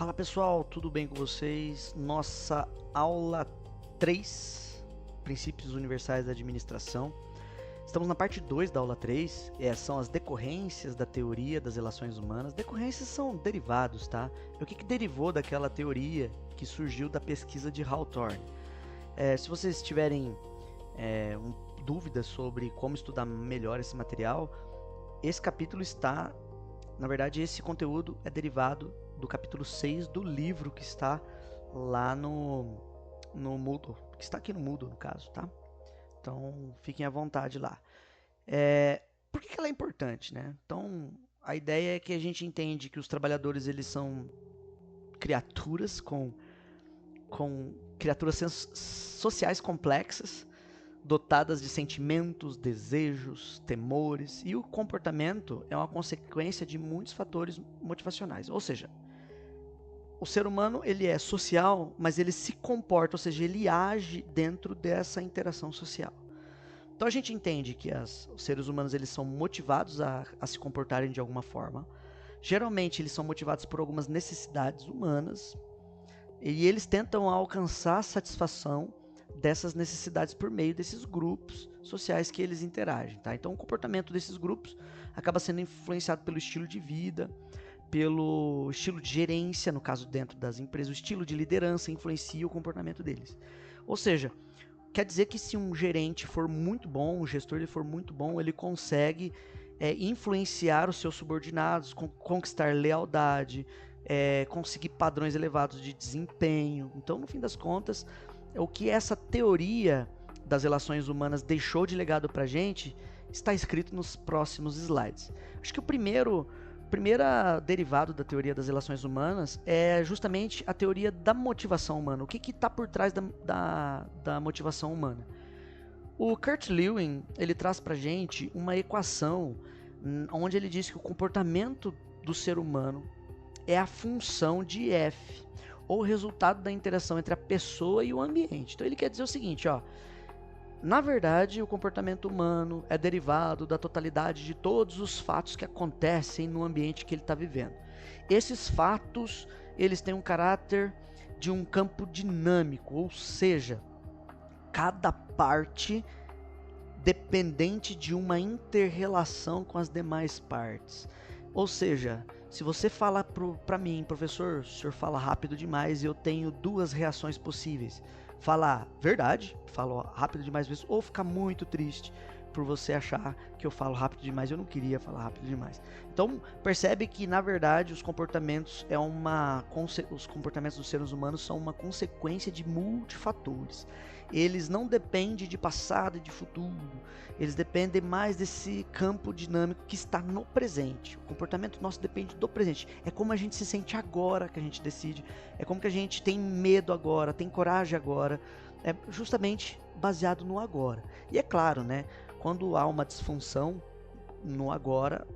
Fala pessoal, tudo bem com vocês? Nossa aula 3, Princípios Universais da Administração. Estamos na parte 2 da aula 3, são as decorrências da teoria das relações humanas. Decorrências são derivados, tá? O que derivou daquela teoria que surgiu da pesquisa de Hawthorne? Se vocês tiverem dúvidas sobre como estudar melhor esse material, esse capítulo está... Na verdade, esse conteúdo é derivado do capítulo 6 do livro que está lá no Moodle, que está aqui no Moodle, no caso, tá? Então, fiquem à vontade lá. Por que ela é importante, né? Então, a ideia é que a gente entende que os trabalhadores, eles são criaturas com criaturas sociais complexas, dotadas de sentimentos, desejos, temores, e o comportamento é uma consequência de muitos fatores motivacionais. Ou seja, o ser humano ele é social, mas ele se comporta, ou seja, ele age dentro dessa interação social. Então a gente entende que os seres humanos eles são motivados a se comportarem de alguma forma. Geralmente eles são motivados por algumas necessidades humanas e eles tentam alcançar a satisfação dessas necessidades por meio desses grupos sociais que eles interagem, tá? Então o comportamento desses grupos acaba sendo influenciado pelo estilo de vida, pelo estilo de gerência, no caso dentro das empresas, o estilo de liderança influencia o comportamento deles. Ou seja, quer dizer que se um gerente for muito bom, um gestor ele for muito bom, ele consegue influenciar os seus subordinados, conquistar lealdade, conseguir padrões elevados de desempenho. Então, no fim das contas, o que essa teoria das relações humanas deixou de legado pra gente está escrito nos próximos slides. Acho que o primeiro derivado da teoria das relações humanas é justamente a teoria da motivação humana. O que está por trás da motivação humana? O Kurt Lewin ele traz pra gente uma equação onde ele diz que o comportamento do ser humano é a função de F, ou o resultado da interação entre a pessoa e o ambiente. Então ele quer dizer o seguinte, ó, na verdade o comportamento humano é derivado da totalidade de todos os fatos que acontecem no ambiente que ele está vivendo. Esses fatos, eles têm um caráter de um campo dinâmico, ou seja, cada parte dependente de uma inter-relação com as demais partes. Ou seja, se você falar para mim, professor, o senhor fala rápido demais e eu tenho duas reações possíveis. Falar verdade, falo rápido demais vezes, ou ficar muito triste por você achar que eu falo rápido demais. Eu não queria falar rápido demais. Então, percebe que, na verdade, os comportamentos dos seres humanos são uma consequência de multifatores. Eles não dependem de passado e de futuro. Eles dependem mais desse campo dinâmico que está no presente. O comportamento nosso depende do presente. É como a gente se sente agora que a gente decide. É como que a gente tem medo agora, tem coragem agora. É justamente baseado no agora. E é claro, né? Quando há uma disfunção no agora,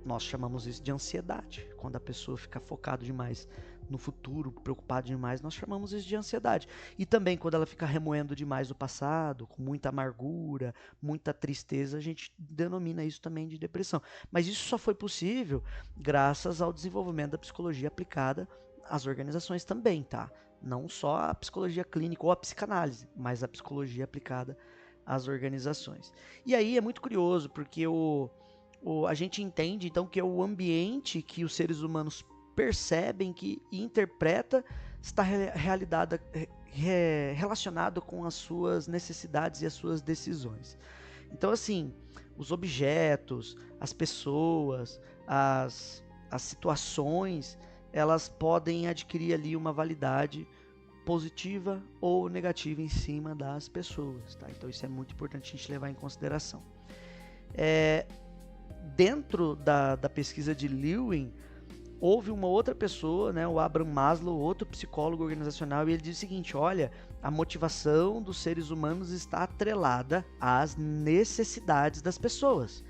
nós chamamos isso de ansiedade. Quando a pessoa fica focada demais no futuro, preocupada demais, nós chamamos isso de ansiedade. E também quando ela fica remoendo demais o passado, com muita amargura, muita tristeza, a gente denomina isso também de depressão. Mas isso só foi possível graças ao desenvolvimento da psicologia aplicada às organizações também, tá? Não só a psicologia clínica ou a psicanálise, mas a psicologia aplicada às organizações. E aí é muito curioso, porque a gente entende então que é o ambiente que os seres humanos percebem que interpreta está relacionado com as suas necessidades e as suas decisões. Então, assim, os objetos, as pessoas, as situações, elas podem adquirir ali uma validade positiva ou negativa em cima das pessoas, tá? Então isso é muito importante a gente levar em consideração. Dentro da pesquisa de Lewin, houve uma outra pessoa, né, o Abraham Maslow, outro psicólogo organizacional, e ele diz o seguinte, olha, a motivação dos seres humanos está atrelada às necessidades das pessoas.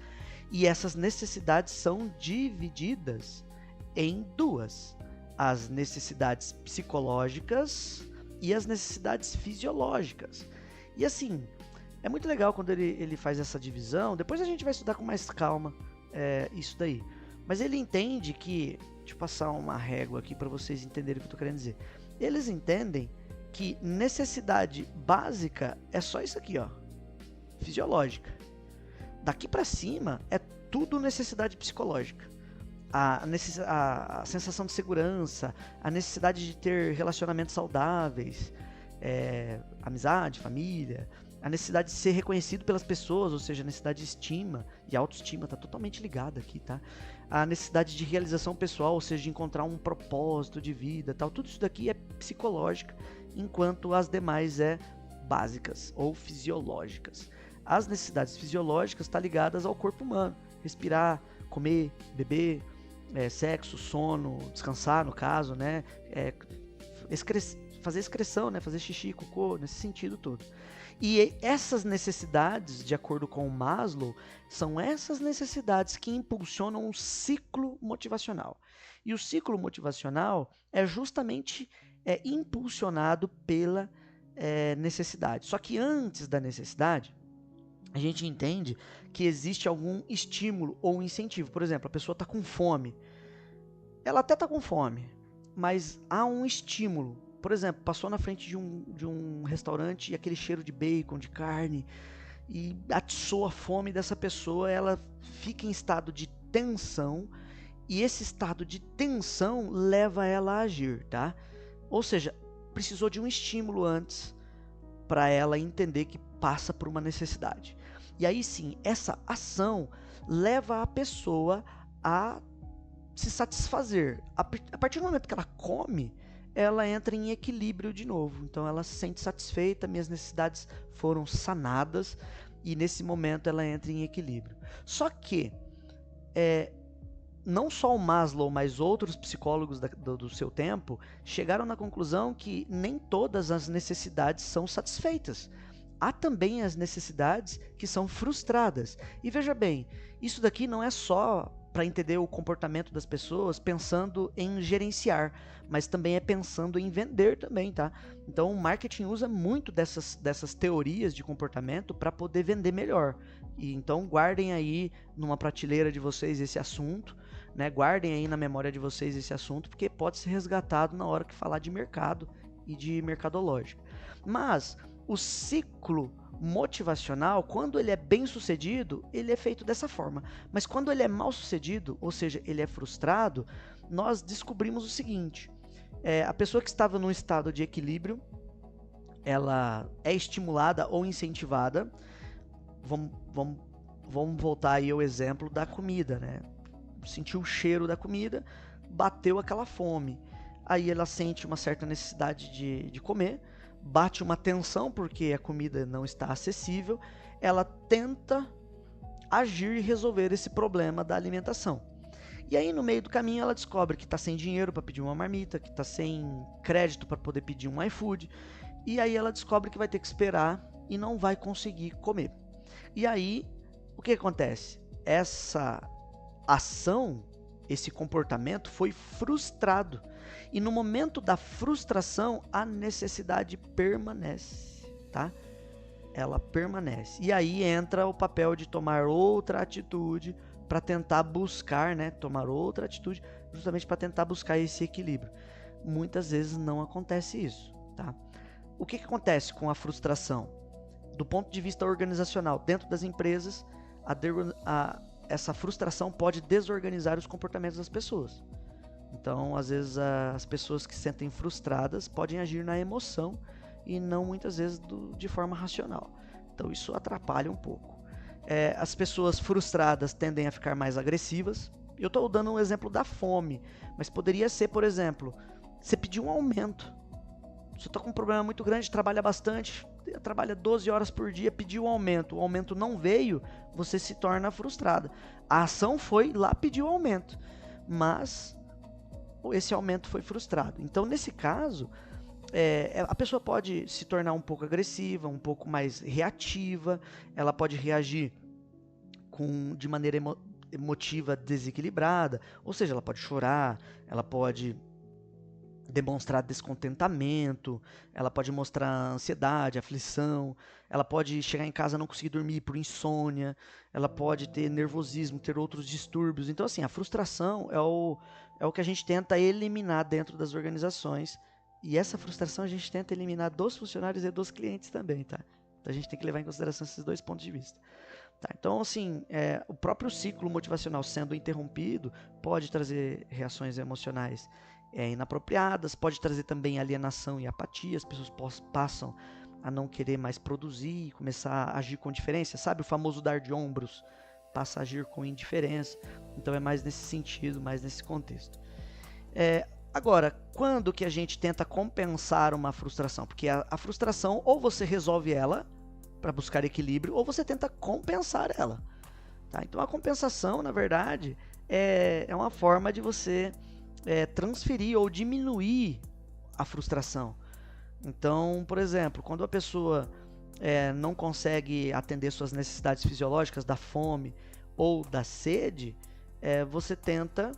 E essas necessidades são divididas em duas: as necessidades psicológicas e as necessidades fisiológicas. E assim, é muito legal quando ele faz essa divisão. Depois a gente vai estudar com mais calma isso daí. Mas ele entende que, Deixa eu passar uma régua aqui para vocês entenderem o que eu estou querendo dizer. Eles entendem que necessidade básica é só isso aqui, ó, fisiológica. Daqui para cima é tudo necessidade psicológica. A sensação de segurança, a necessidade de ter relacionamentos saudáveis, amizade, família, a necessidade de ser reconhecido pelas pessoas, ou seja, a necessidade de estima e autoestima, está totalmente ligada aqui, tá? A necessidade de realização pessoal, ou seja, de encontrar um propósito de vida, tal. Tudo isso daqui é psicológica, enquanto as demais básicas ou fisiológicas. As necessidades fisiológicas estão ligadas ao corpo humano, respirar, comer, beber, sexo, sono, descansar no caso, né? Fazer excreção, né? Fazer xixi, cocô, nesse sentido todo. E essas necessidades, de acordo com o Maslow, são essas necessidades que impulsionam o ciclo motivacional. E o ciclo motivacional é justamente impulsionado pela necessidade. Só que antes da necessidade, a gente entende que existe algum estímulo ou incentivo. Por exemplo, a pessoa está com fome. Ela até está com fome, mas há um estímulo. Por exemplo, passou na frente de um restaurante e aquele cheiro de bacon, de carne, e atiçou a fome dessa pessoa, ela fica em estado de tensão, e esse estado de tensão leva ela a agir, tá? Ou seja, precisou de um estímulo antes para ela entender que passa por uma necessidade. E aí sim, essa ação leva a pessoa a se satisfazer. A partir do momento que ela come, ela entra em equilíbrio de novo. Então ela se sente satisfeita, minhas necessidades foram sanadas e nesse momento ela entra em equilíbrio. Só que não só o Maslow, mas outros psicólogos do seu tempo chegaram na conclusão que nem todas as necessidades são satisfeitas. Há também as necessidades que são frustradas. E veja bem, isso daqui não é só para entender o comportamento das pessoas pensando em gerenciar, mas também é pensando em vender também, tá? Então o marketing usa muito dessas teorias de comportamento para poder vender melhor. E então guardem aí numa prateleira de vocês esse assunto, né? Guardem aí na memória de vocês esse assunto, porque pode ser resgatado na hora que falar de mercado e de mercadológica. Mas o ciclo motivacional, quando ele é bem sucedido, ele é feito dessa forma. Mas quando ele é mal sucedido, ou seja, ele é frustrado, nós descobrimos o seguinte: a pessoa que estava num estado de equilíbrio, ela é estimulada ou incentivada. Vamos voltar aí ao exemplo da comida, né? Sentiu o cheiro da comida, bateu aquela fome. Aí ela sente uma certa necessidade de comer, bate uma tensão porque a comida não está acessível, ela tenta agir e resolver esse problema da alimentação. E aí no meio do caminho ela descobre que está sem dinheiro para pedir uma marmita, que está sem crédito para poder pedir um iFood, e aí ela descobre que vai ter que esperar e não vai conseguir comer. E aí o que acontece? Essa ação, esse comportamento foi frustrado. E no momento da frustração, a necessidade permanece, tá? Ela permanece. E aí entra o papel de tomar outra atitude para tentar buscar, né? Tomar outra atitude justamente para tentar buscar esse equilíbrio. Muitas vezes não acontece isso, tá? O que acontece com a frustração? Do ponto de vista organizacional, dentro das empresas, essa frustração pode desorganizar os comportamentos das pessoas. Então, às vezes, as pessoas que se sentem frustradas podem agir na emoção e não muitas vezes de forma racional. Então, isso atrapalha um pouco. As pessoas frustradas tendem a ficar mais agressivas. Eu estou dando um exemplo da fome, mas poderia ser, por exemplo, você pedir um aumento. Você está com um problema muito grande, trabalha bastante, trabalha 12 horas por dia, pediu um aumento, o aumento não veio, você se torna frustrada. A ação foi lá pedir o aumento, mas esse aumento foi frustrado. Então, nesse caso, a pessoa pode se tornar um pouco agressiva, um pouco mais reativa, ela pode reagir de maneira emotiva desequilibrada, ou seja, ela pode chorar, ela pode demonstrar descontentamento, ela pode mostrar ansiedade, aflição, ela pode chegar em casa e não conseguir dormir por insônia, ela pode ter nervosismo, ter outros distúrbios. Então, assim, a frustração é o que a gente tenta eliminar dentro das organizações, e essa frustração a gente tenta eliminar dos funcionários e dos clientes também, tá? Então a gente tem que levar em consideração esses dois pontos de vista. Tá, então, assim, o próprio ciclo motivacional sendo interrompido pode trazer reações emocionais inapropriadas, pode trazer também alienação e apatia, as pessoas passam a não querer mais produzir, começar a agir com indiferença, sabe? O famoso dar de ombros, passa a agir com indiferença. Então é mais nesse sentido, mais nesse contexto. Agora, quando que a gente tenta compensar uma frustração? Porque a frustração, ou você resolve ela para buscar equilíbrio, ou você tenta compensar ela. Tá? Então a compensação, na verdade, é uma forma de você transferir ou diminuir a frustração. Então, por exemplo, quando a pessoa não consegue atender suas necessidades fisiológicas da fome ou da sede, você tenta,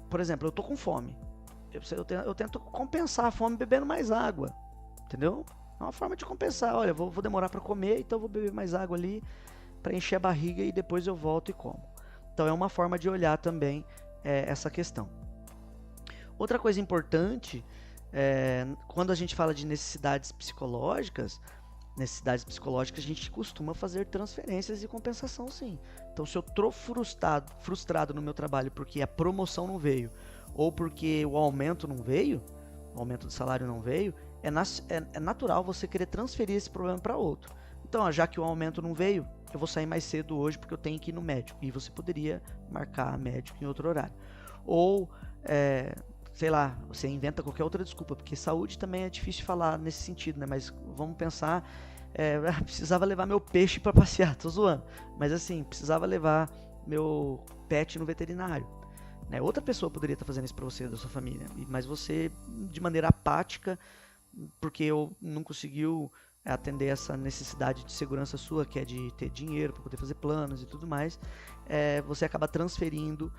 por exemplo, eu tô com fome, eu tento compensar a fome bebendo mais água, entendeu? É uma forma de compensar. Olha, vou demorar para comer, então vou beber mais água ali para encher a barriga e depois eu volto e como. Então é uma forma de olhar também essa questão. Outra coisa importante, quando a gente fala de necessidades psicológicas a gente costuma fazer transferências de compensação, sim. Então, se eu estou frustrado no meu trabalho porque a promoção não veio, ou porque o aumento não veio, o aumento do salário não veio, é natural você querer transferir esse problema para outro. Então, já que o aumento não veio, eu vou sair mais cedo hoje porque eu tenho que ir no médico. E você poderia marcar médico em outro horário. Ou, sei lá, você inventa qualquer outra desculpa, porque saúde também é difícil falar nesse sentido, né? Mas vamos pensar, precisava levar meu peixe para passear, tô zoando. Mas assim, precisava levar meu pet no veterinário. Né? Outra pessoa poderia estar fazendo isso para você, da sua família, mas você, de maneira apática, porque eu não conseguiu atender essa necessidade de segurança sua, que é de ter dinheiro para poder fazer planos e tudo mais, você acaba transferindo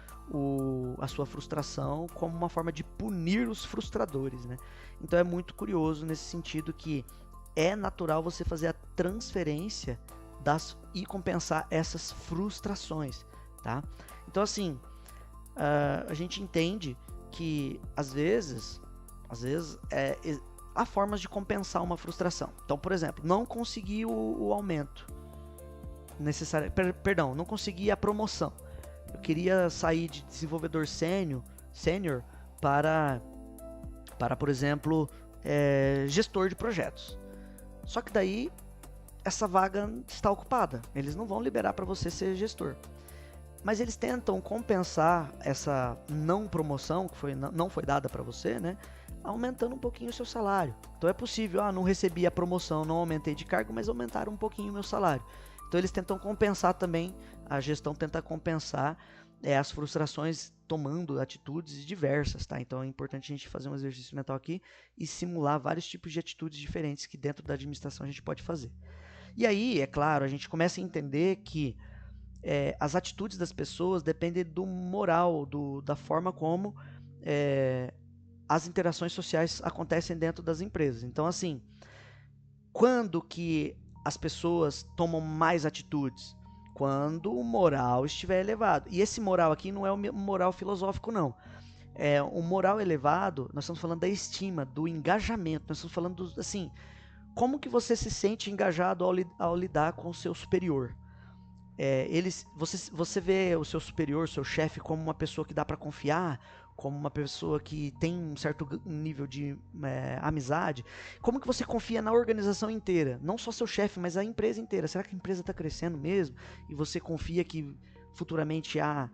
a sua frustração como uma forma de punir os frustradores, né? Então é muito curioso nesse sentido que é natural você fazer a transferência e compensar essas frustrações, tá? Então assim, a gente entende que às vezes há formas de compensar uma frustração. Então, por exemplo, não consegui o aumento necessário, não consegui a promoção. Eu queria sair de desenvolvedor sênior para, por exemplo, gestor de projetos. Só que daí essa vaga está ocupada. Eles não vão liberar para você ser gestor. Mas eles tentam compensar essa não promoção que não foi dada para você, né? Aumentando um pouquinho o seu salário. Então é possível, não recebi a promoção, não aumentei de cargo, mas aumentaram um pouquinho o meu salário. Então eles tentam compensar também, a gestão tenta compensar as frustrações tomando atitudes diversas, tá? Então é importante a gente fazer um exercício mental aqui e simular vários tipos de atitudes diferentes que dentro da administração a gente pode fazer. E aí, é claro, a gente começa a entender que as atitudes das pessoas dependem do moral, da forma como as interações sociais acontecem dentro das empresas. Então, assim, quando que as pessoas tomam mais atitudes? Quando o moral estiver elevado. E esse moral aqui não é o moral filosófico, não. O moral elevado, nós estamos falando da estima, do engajamento. Nós estamos falando, assim, como que você se sente engajado ao lidar com o seu superior? Você vê o seu superior, seu chefe, como uma pessoa que dá para confiar, como uma pessoa que tem um certo nível de amizade? Como que você confia na organização inteira? Não só seu chefe, mas a empresa inteira. Será que a empresa está crescendo mesmo? E você confia que futuramente há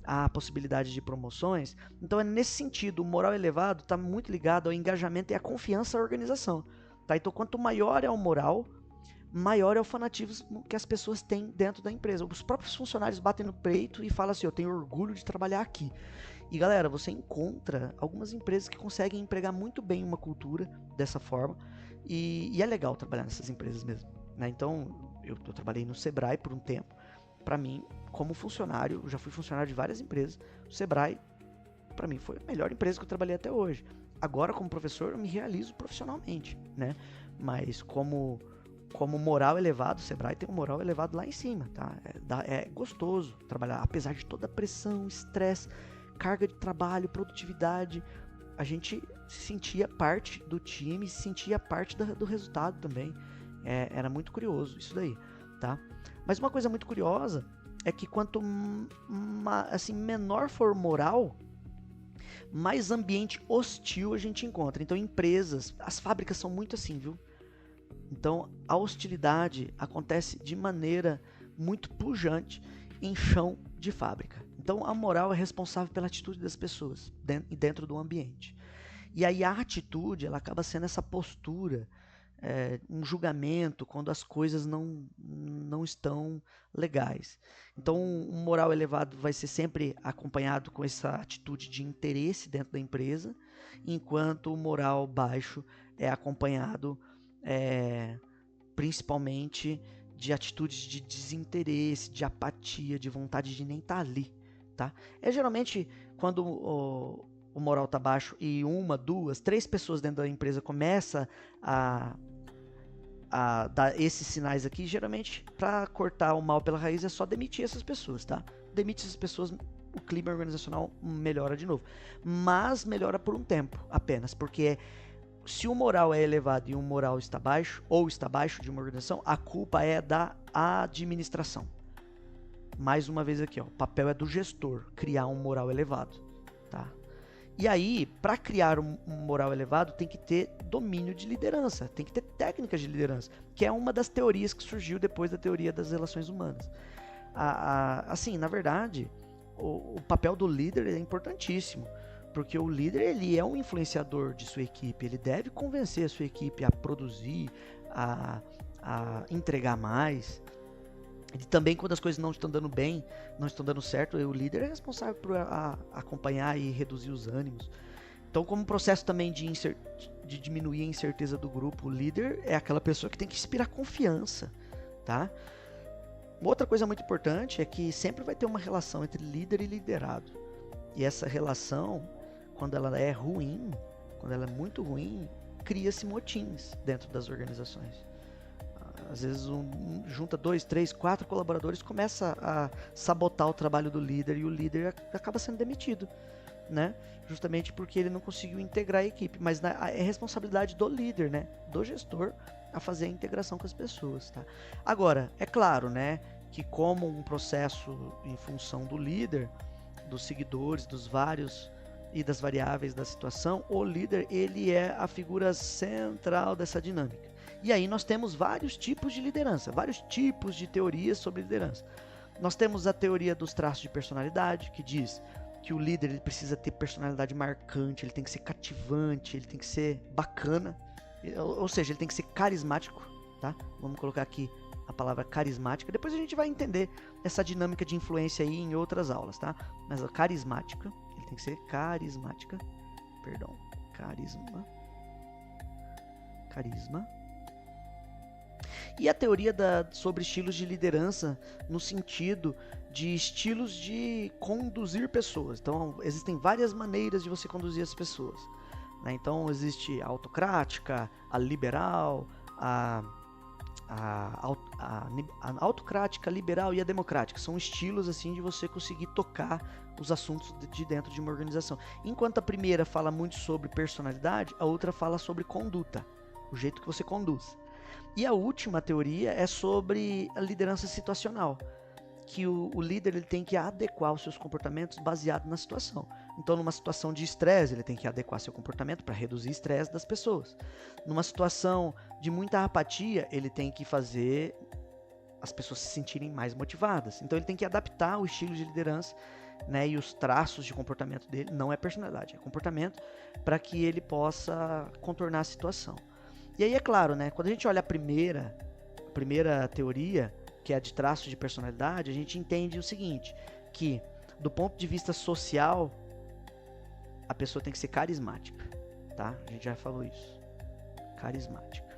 a possibilidade de promoções? Então é nesse sentido, o moral elevado está muito ligado ao engajamento e à confiança da organização. Tá? Então quanto maior é o moral, maior é o fanatismo que as pessoas têm dentro da empresa. Os próprios funcionários batem no peito e falam assim, eu tenho orgulho de trabalhar aqui. E galera, você encontra algumas empresas que conseguem empregar muito bem uma cultura dessa forma, e é legal trabalhar nessas empresas mesmo, né? Então, eu trabalhei no Sebrae por um tempo. Para mim, como funcionário, eu já fui funcionário de várias empresas, o Sebrae para mim foi a melhor empresa que eu trabalhei até hoje. Agora, como professor, eu me realizo profissionalmente, né? Mas como moral elevado, o Sebrae tem um moral elevado lá em cima, tá? É gostoso trabalhar, apesar de toda a pressão, estresse, carga de trabalho, produtividade, a gente se sentia parte do time, se sentia parte do resultado também. Era muito curioso isso daí, tá? Mas uma coisa muito curiosa é que quanto assim, menor for moral, mais ambiente hostil a gente encontra. Então, empresas, as fábricas são muito assim, viu? Então, a hostilidade acontece de maneira muito pujante em chão de fábrica. Então, a moral é responsável pela atitude das pessoas dentro do ambiente. E aí a atitude, ela acaba sendo essa postura, um julgamento quando as coisas não estão legais. Então, um moral elevado vai ser sempre acompanhado com essa atitude de interesse dentro da empresa, enquanto o moral baixo é acompanhado principalmente de atitudes de desinteresse, de apatia, de vontade de nem estar ali, tá? Geralmente quando o moral tá baixo e 1, 2, 3 pessoas dentro da empresa começa a dar esses sinais aqui, geralmente para cortar o mal pela raiz é só demitir essas pessoas, tá? Demite essas pessoas, o clima organizacional melhora de novo, mas melhora por um tempo apenas, porque se o moral é elevado e o moral está baixo, ou está baixo de uma organização, a culpa é da administração. Mais uma vez aqui, ó, o papel é do gestor criar um moral elevado, tá? E aí, para criar um moral elevado, tem que ter domínio de liderança, tem que ter técnicas de liderança, que é uma das teorias que surgiu depois da teoria das relações humanas. Assim, na verdade, o papel do líder é importantíssimo, porque o líder, ele é um influenciador de sua equipe, ele deve convencer a sua equipe a produzir, a entregar mais. E também, quando as coisas não estão dando bem, não estão dando certo, o líder é responsável por acompanhar e reduzir os ânimos. Então, como processo também de diminuir a incerteza do grupo, o líder é aquela pessoa que tem que inspirar confiança, tá? Uma outra coisa muito importante é que sempre vai ter uma relação entre líder e liderado. E essa relação, quando ela é ruim, quando ela é muito ruim, cria-se motins dentro das organizações. Às vezes junta 2, 3, 4 colaboradores, começa a sabotar o trabalho do líder e o líder acaba sendo demitido, né? Justamente porque ele não conseguiu integrar a equipe. Mas é responsabilidade do líder, né? Do gestor a fazer a integração com as pessoas, tá? Agora, é claro, né? Que como um processo em função do líder, dos seguidores, dos vários e das variáveis da situação, o líder, ele é a figura central dessa dinâmica. E aí nós temos vários tipos de liderança, vários tipos de teorias sobre liderança. Nós temos a teoria dos traços de personalidade, que diz que o líder, ele precisa ter personalidade marcante, ele tem que ser cativante, ele tem que ser bacana, ou seja, ele tem que ser carismático, tá? Vamos colocar aqui a palavra carismática. Depois a gente vai entender essa dinâmica de influência aí em outras aulas, tá? Mas a carismática, ele tem que ser carisma. E a teoria sobre estilos de liderança no sentido de estilos de conduzir pessoas. Então, existem várias maneiras de você conduzir as pessoas, né? Então, existe a autocrática, a liberal, a autocrática, liberal e a democrática. São estilos assim de você conseguir tocar os assuntos de dentro de uma organização. Enquanto a primeira fala muito sobre personalidade, a outra fala sobre conduta, o jeito que você conduz. E a última teoria é sobre a liderança situacional, que o líder, ele tem que adequar os seus comportamentos baseado na situação. Então, numa situação de estresse, ele tem que adequar seu comportamento para reduzir o estresse das pessoas. Numa situação de muita apatia, ele tem que fazer as pessoas se sentirem mais motivadas. Então, ele tem que adaptar o estilo de liderança, né, e os traços de comportamento dele, não é personalidade, é comportamento, para que ele possa contornar a situação. E aí, é claro, né, quando a gente olha a primeira teoria, que é a de traços de personalidade, a gente entende o seguinte, que do ponto de vista social, a pessoa tem que ser carismática, tá? A gente já falou isso. Carismática.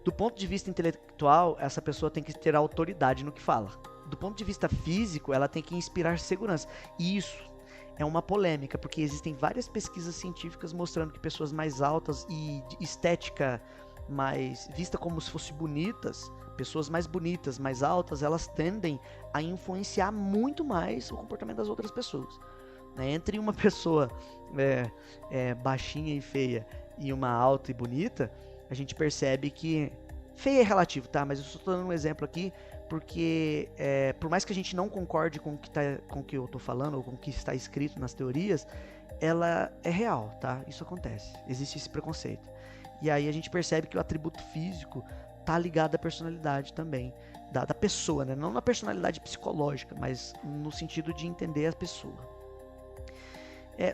Do ponto de vista intelectual, essa pessoa tem que ter autoridade no que fala, do ponto de vista físico, ela tem que inspirar segurança. E isso é uma polêmica, porque existem várias pesquisas científicas mostrando que pessoas mais altas e de estética mais vista como se fossem bonitas, pessoas mais bonitas, mais altas, elas tendem a influenciar muito mais o comportamento das outras pessoas. Né? Entre uma pessoa baixinha e feia e uma alta e bonita, a gente percebe que feia é relativo, tá? Mas eu estou dando um exemplo aqui porque por mais que a gente não concorde com o que eu estou falando ou com o que está escrito nas teorias, ela é real, tá? Isso acontece, existe esse preconceito. E aí a gente percebe que o atributo físico tá ligado à personalidade também, da pessoa, né? Não na personalidade psicológica, mas no sentido de entender a pessoa.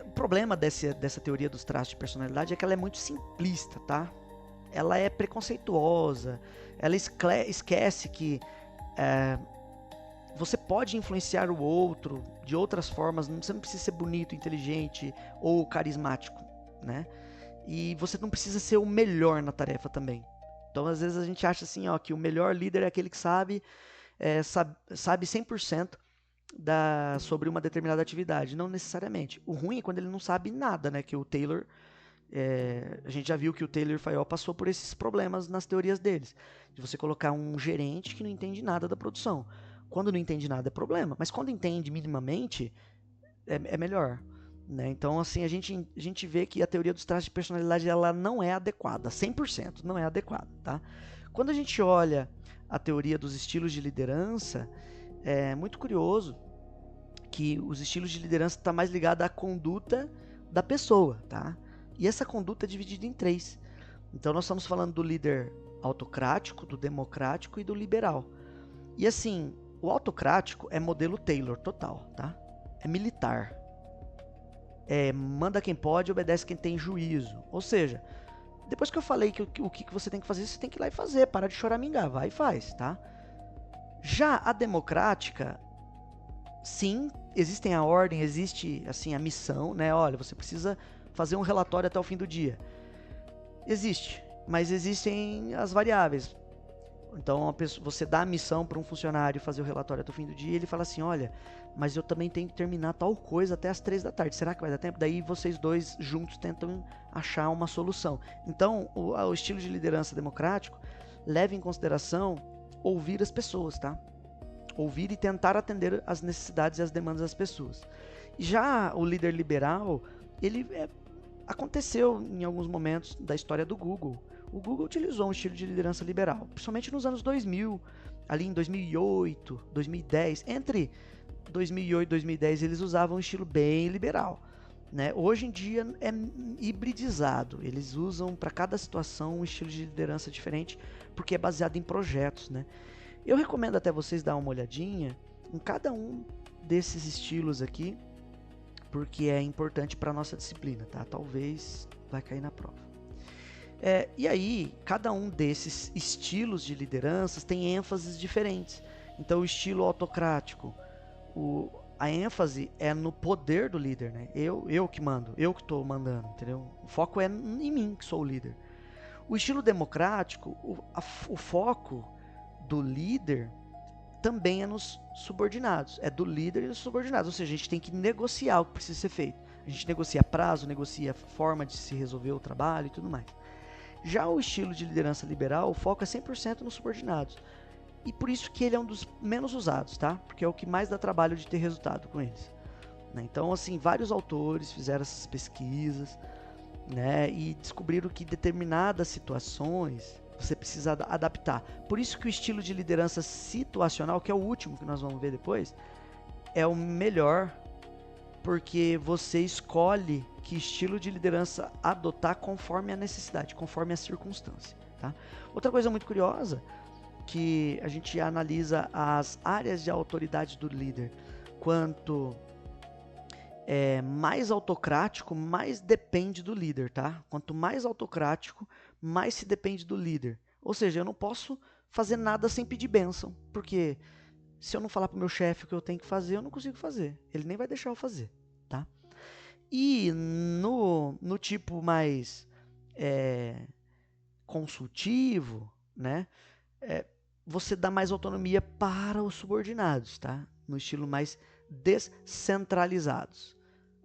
O problema dessa teoria dos traços de personalidade é que ela é muito simplista, tá? Ela é preconceituosa, ela esquece que você pode influenciar o outro de outras formas, você não precisa ser bonito, inteligente ou carismático, né? E você não precisa ser o melhor na tarefa também. Então, às vezes a gente acha assim, ó, que o melhor líder é aquele que sabe 100% sobre uma determinada atividade. Não necessariamente. O ruim é quando ele não sabe nada, né? Que o Taylor, a gente já viu que o Taylor Fayol passou por esses problemas nas teorias deles. De você colocar um gerente que não entende nada da produção. Quando não entende nada é problema, mas quando entende minimamente, é melhor. Né? Então, assim, a gente vê que a teoria dos traços de personalidade ela não é adequada, 100% não é adequada. Tá? Quando a gente olha a teoria dos estilos de liderança, é muito curioso que os estilos de liderança estão mais ligados à conduta da pessoa. Tá? E essa conduta é dividida em 3. Então, nós estamos falando do líder autocrático, do democrático e do liberal. E assim, o autocrático é modelo Taylor total, tá? É militar. Manda quem pode, obedece quem tem juízo. Ou seja, depois que eu falei que o que você tem que fazer, você tem que ir lá e fazer. Para de choramingar, vai e faz, tá? Já a democrática, sim, existem a ordem, existe assim a missão, né? Olha, você precisa fazer um relatório até o fim do dia. Existe, mas existem as variáveis. Então você dá a missão para um funcionário fazer o relatório até o fim do dia e ele fala assim, olha, mas eu também tenho que terminar tal coisa até as 3 da tarde, será que vai dar tempo? Daí vocês dois juntos tentam achar uma solução. Então o estilo de liderança democrático leva em consideração ouvir as pessoas, tá? Ouvir e tentar atender as necessidades e as demandas das pessoas. Já o líder liberal, ele aconteceu em alguns momentos da história do Google. O Google utilizou um estilo de liderança liberal, principalmente nos anos 2000, ali em 2008, 2010. Entre 2008 e 2010 eles usavam um estilo bem liberal. Né? Hoje em dia é hibridizado, eles usam para cada situação um estilo de liderança diferente, porque é baseado em projetos. Né? Eu recomendo até vocês dar uma olhadinha em cada um desses estilos aqui, porque é importante para a nossa disciplina, tá? Talvez vai cair na prova. E aí, cada um desses estilos de lideranças tem ênfases diferentes. Então, o estilo autocrático, a ênfase é no poder do líder, né? Eu que mando, eu que estou mandando, entendeu? O foco é em mim, que sou o líder. O estilo democrático, o foco do líder também é nos subordinados. É do líder e dos subordinados. Ou seja, a gente tem que negociar o que precisa ser feito. A gente negocia prazo, negocia forma de se resolver o trabalho e tudo mais. Já o estilo de liderança liberal, o foco é 100% nos subordinados. E por isso que ele é um dos menos usados, tá? Porque é o que mais dá trabalho de ter resultado com eles. Né? Então, assim, vários autores fizeram essas pesquisas, né? E descobriram que determinadas situações você precisa adaptar. Por isso que o estilo de liderança situacional, que é o último que nós vamos ver depois, é o melhor, porque você escolhe que estilo de liderança adotar conforme a necessidade, conforme a circunstância. Tá? Outra coisa muito curiosa, que a gente analisa as áreas de autoridade do líder. Quanto mais autocrático, mais depende do líder, tá? Quanto mais autocrático, mais se depende do líder. Ou seja, eu não posso fazer nada sem pedir bênção, porque se eu não falar pro meu chefe o que eu tenho que fazer, eu não consigo fazer. Ele nem vai deixar eu fazer, tá? E no tipo mais consultivo, né? você dá mais autonomia para os subordinados, tá? No estilo mais descentralizados.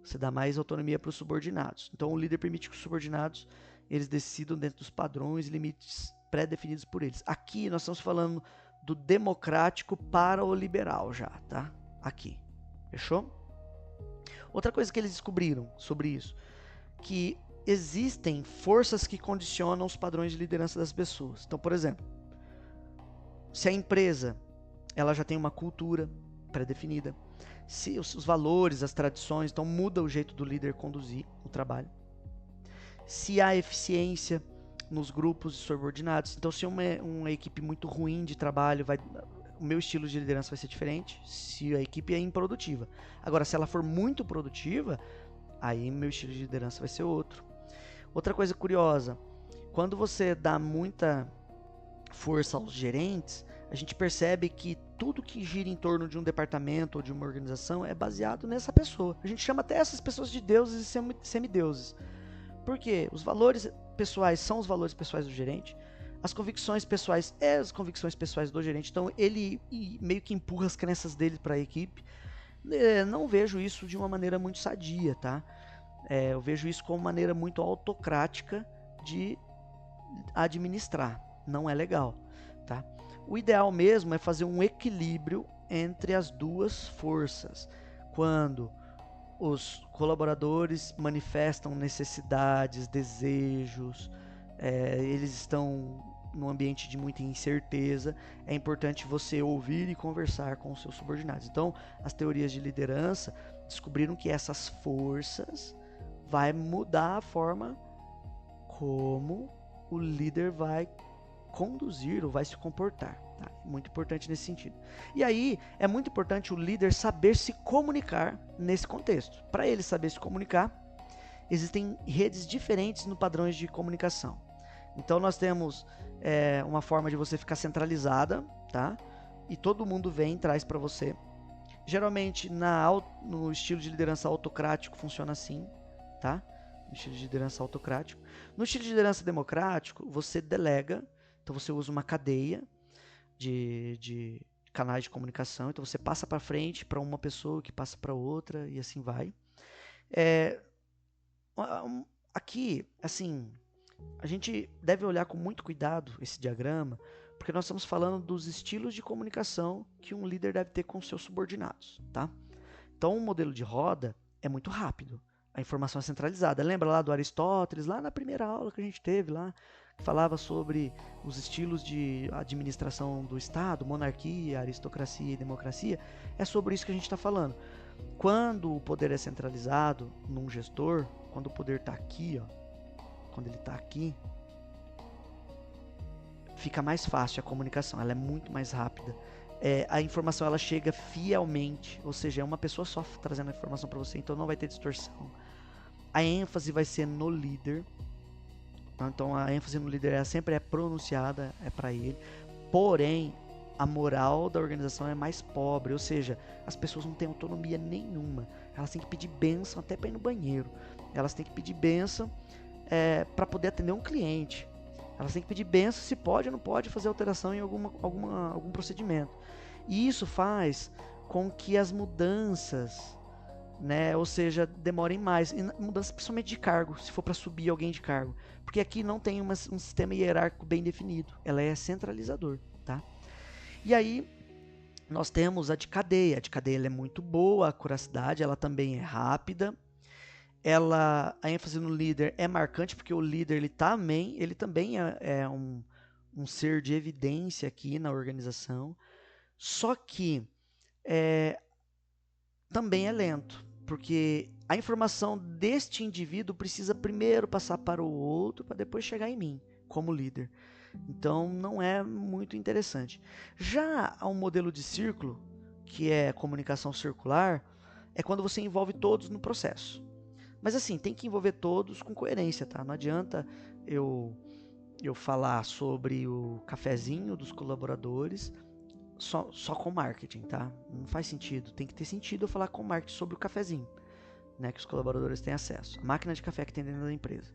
Você dá mais autonomia para os subordinados. Então o líder permite que os subordinados eles decidam dentro dos padrões e limites pré-definidos por eles. Aqui nós estamos falando do democrático para o liberal já, tá? Aqui. Fechou? Outra coisa que eles descobriram sobre isso, que existem forças que condicionam os padrões de liderança das pessoas. Então, por exemplo, se a empresa ela já tem uma cultura pré-definida, se os valores, as tradições, então muda o jeito do líder conduzir o trabalho. Se há eficiência nos grupos de subordinados, então se uma equipe muito ruim de trabalho, o meu estilo de liderança vai ser diferente, se a equipe é improdutiva. Agora, se ela for muito produtiva, aí meu estilo de liderança vai ser outro. Outra coisa curiosa, quando você dá muita força aos gerentes, a gente percebe que tudo que gira em torno de um departamento ou de uma organização é baseado nessa pessoa. A gente chama até essas pessoas de deuses e semideuses. Por quê? Os valores pessoais são os valores pessoais do gerente, as convicções pessoais as convicções pessoais do gerente. Então ele meio que empurra as crenças dele para a equipe. Não vejo isso de uma maneira muito sadia, tá? Eu vejo isso como uma maneira muito autocrática de administrar. Não é legal, tá? O ideal mesmo é fazer um equilíbrio entre as duas forças. Quando os colaboradores manifestam necessidades, desejos, eles estão num ambiente de muita incerteza, é importante você ouvir e conversar com os seus subordinados. Então, as teorias de liderança descobriram que essas forças vai mudar a forma como o líder vai conduzir ou vai se comportar. Tá? Muito importante nesse sentido. E aí, é muito importante o líder saber se comunicar nesse contexto. Para ele saber se comunicar, existem redes diferentes no padrões de comunicação. Então, nós temos uma forma de você ficar centralizada, tá? E todo mundo vem e traz para você. Geralmente, no estilo de liderança autocrático, funciona assim, tá? No estilo de liderança autocrático. No estilo de liderança democrático, você delega. Então você usa uma cadeia de canais de comunicação. Então você passa para frente para uma pessoa que passa para outra e assim vai. Aqui, assim, a gente deve olhar com muito cuidado esse diagrama, porque nós estamos falando dos estilos de comunicação que um líder deve ter com seus subordinados, tá? Então o modelo de roda é muito rápido. A informação é centralizada. Lembra lá do Aristóteles, lá na primeira aula que a gente teve lá, que falava sobre os estilos de administração do Estado, monarquia, aristocracia e democracia? É sobre isso que a gente está falando. Quando o poder é centralizado num gestor, quando o poder está aqui, ó, quando ele está aqui, fica mais fácil a comunicação, ela é muito mais rápida. A informação ela chega fielmente, ou seja, é uma pessoa só trazendo a informação para você, então não vai ter distorção. A ênfase vai ser no líder, então a ênfase no líder sempre é pronunciada, é para ele. Porém, a moral da organização é mais pobre, ou seja, as pessoas não têm autonomia nenhuma. Elas têm que pedir bênção até para ir no banheiro. Elas têm que pedir bênção para poder atender um cliente. Elas têm que pedir bênção se pode ou não pode fazer alteração em algum procedimento. E isso faz com que as mudanças, né, ou seja, demorem mais. E mudanças principalmente de cargo, se for para subir alguém de cargo. Porque aqui não tem um sistema hierárquico bem definido. Ela é centralizador, tá? E aí, nós temos a de cadeia. A de cadeia ela é muito boa, a curacidade ela também é rápida. A ênfase no líder é marcante, porque o líder ele também é um ser de evidência aqui na organização. Só que também é lento, porque a informação deste indivíduo precisa primeiro passar para o outro, para depois chegar em mim, como líder. Então não é muito interessante. Já há um modelo de círculo, que é comunicação circular, é quando você envolve todos no processo. Mas assim, tem que envolver todos com coerência, tá? Não adianta eu falar sobre o cafezinho dos colaboradores só com marketing, tá? Não faz sentido. Tem que ter sentido eu falar com marketing sobre o cafezinho, né? Que os colaboradores têm acesso. A máquina de café que tem dentro da empresa.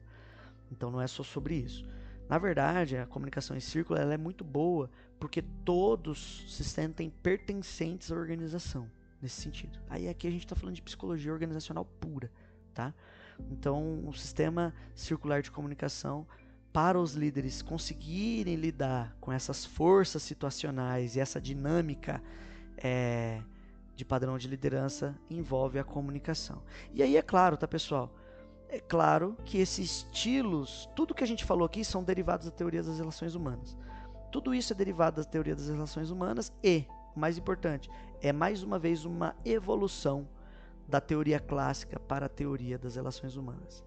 Então não é só sobre isso. Na verdade, a comunicação em círculo ela é muito boa porque todos se sentem pertencentes à organização, nesse sentido. Aí aqui a gente está falando de psicologia organizacional pura, tá? Então, o sistema circular de comunicação, para os líderes conseguirem lidar com essas forças situacionais e essa dinâmica de padrão de liderança, envolve a comunicação. E aí é claro, tá, pessoal? É claro que esses estilos, tudo que a gente falou aqui são derivados da teoria das relações humanas. Tudo isso é derivado da teoria das relações humanas e, mais importante, é mais uma vez uma evolução da teoria clássica para a teoria das relações humanas.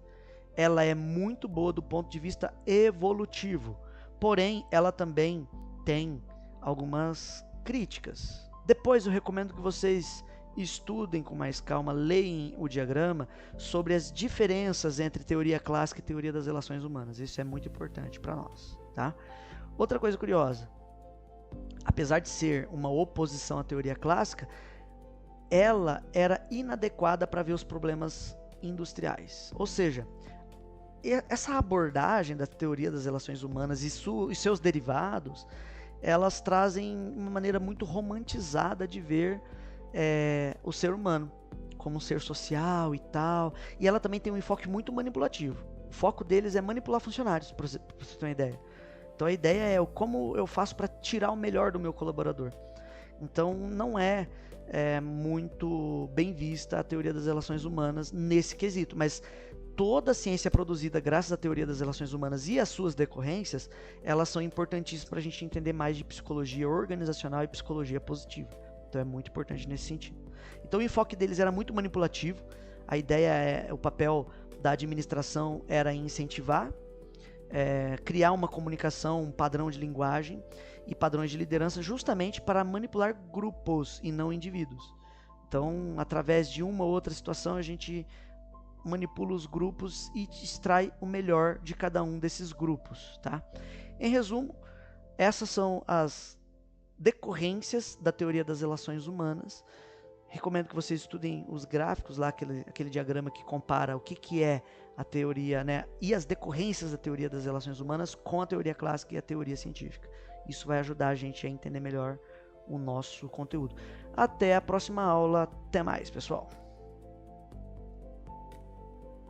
Ela é muito boa do ponto de vista evolutivo, porém ela também tem algumas críticas. Depois eu recomendo que vocês estudem com mais calma, leem o diagrama sobre as diferenças entre teoria clássica e teoria das relações humanas. Isso é muito importante para nós, tá? Outra coisa curiosa, apesar de ser uma oposição à teoria clássica, ela era inadequada para ver os problemas industriais. Ou seja, essa abordagem da teoria das relações humanas e seus derivados, elas trazem uma maneira muito romantizada de ver o ser humano como um ser social e tal. E ela também tem um enfoque muito manipulativo. O foco deles é manipular funcionários, para você ter uma ideia. Então a ideia é como eu faço para tirar o melhor do meu colaborador. Então não é muito bem vista a teoria das relações humanas nesse quesito, mas toda a ciência produzida graças à teoria das relações humanas e às suas decorrências, elas são importantíssimas para a gente entender mais de psicologia organizacional e psicologia positiva. Então é muito importante nesse sentido. Então o enfoque deles era muito manipulativo. A ideia o papel da administração era incentivar, criar uma comunicação, um padrão de linguagem e padrões de liderança justamente para manipular grupos e não indivíduos. Então, através de uma ou outra situação, a gente manipula os grupos e extrai o melhor de cada um desses grupos, tá? Em resumo, essas são as decorrências da teoria das relações humanas. Recomendo que vocês estudem os gráficos lá, aquele diagrama que compara o que é a teoria, né, e as decorrências da teoria das relações humanas com a teoria clássica e a teoria científica. Isso vai ajudar a gente a entender melhor o nosso conteúdo. Até a próxima aula. Até mais, pessoal.